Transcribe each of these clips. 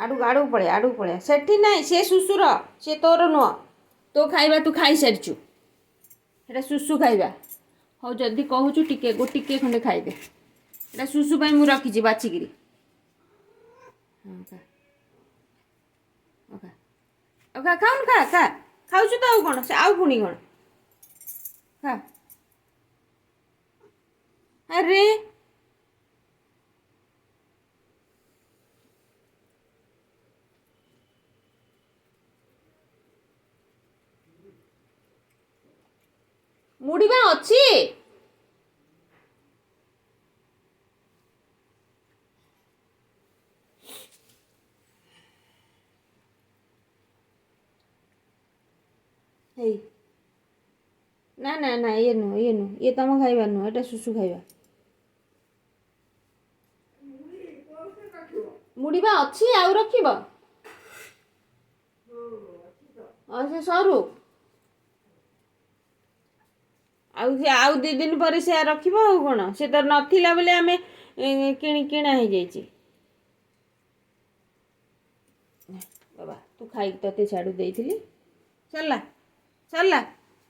ଆଡ଼କୁ ପଳେଆ ସେଠି ନାହିଁ ସେ ସୁସୁର ସେ ତୋର ନୁହଁ ତୋ ଖାଇବା ତୁ ଖାଇସାରିଛୁ ସେଇଟା ସୁସୁ ଖାଇବା ହଉ ଯଦି କହୁଛୁ ଟିକେ ଖଣ୍ଡେ ଖାଇଦେ ଏଇଟା ସୁସୁ ପାଇଁ ମୁଁ ରଖିଛି ବାଛିକିରି ଖାଉନୁ ଖା ଖାଉଛୁ ତ ଆଉ କ'ଣ ସେ ଆଉ ପୁଣି କ'ଣ ଖା ଆରେ ମୁଢ଼ି ବା ଅଛି ହେଇ ନା ଇଏ ନୁହଁ ଇଏ ତମ ଖାଇବା ନୁହଁ ଏଇଟା ସୁସୁ ଖାଇବା ମୁଢ଼ି ବା ଅଛି ଆଉ ରଖିବ ସେ ସରୁ ଆଉ 2 ଦିନ ପରେ ସେ ରଖିବ ଆଉ କ'ଣ ସେ ତ ନଥିଲା ବୋଲି ଆମେ କିଣା ହେଇଯାଇଛି ବାବା ତୁ ଖାଇକି ତତେ ଛାଡ଼ୁ ଦେଇଥିଲି ସରିଲା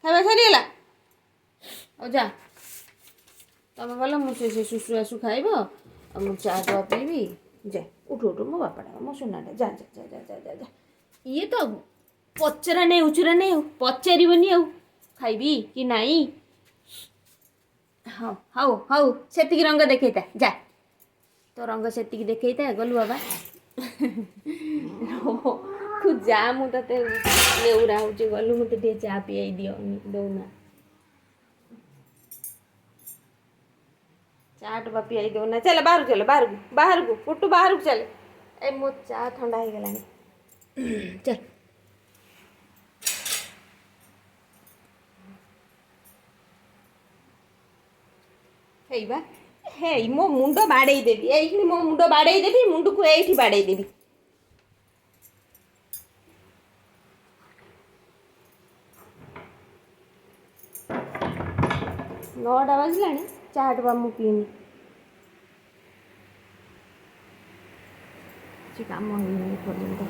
ଖାଇବା ସରିଗଲା ଆଉ ଯା ତମେ ଭଲ ମୁଁ ସେ ସୁସୁ ଆସୁ ଖାଇବ ଆଉ ମୁଁ ଚା ପିଇବି ଯା ଉଠୁ ମୋ ବାପାଟା ମୋ ସୁନାଟା ଯା ଇଏ ତ ପଚରା ନେଇ ପଚାରିବନି ଆଉ ଖାଇବି କି ନାଇଁ ହଉ ସେତିକି ରଙ୍ଗ ଦେଖେଇତା ଯା ତୋ ରଙ୍ଗ ସେତିକି ଦେଖେଇତା ଗଲୁ ବାବା ତୁ ଯା ମୁଁ ତତେ ନେଉରା ହେଉଛି ଗଲୁ ମୋତେ ଟିକେ ଚା ପିଆଇ ଦଉନା ଚାଟ ବା ପିଆଇ ଦଉନା ଚାଲ ବାହାରକୁ ପୁଟୁ ବାହାରକୁ ଚାଲେ ଏ ମୋ ଚା ଥଣ୍ଡା ହେଇଗଲାଣି ଚାଲ ହେଇ ମୋ ମୁଣ୍ଡ ବାଡ଼େଇ ଦେବି ଏଇଠି ମୋ ମୁଣ୍ଡ ବାଡ଼େଇ ଦେବି ମୁଣ୍ଡକୁ ଏଇଠି ବାଡ଼େଇ ଦେବି 9ଟା ବାଜିଲାଣି ଚାଟ ବା ମୁଁ ପିଇନି କିଛି କାମ ହେଇନି ଏପର୍ଯ୍ୟନ୍ତ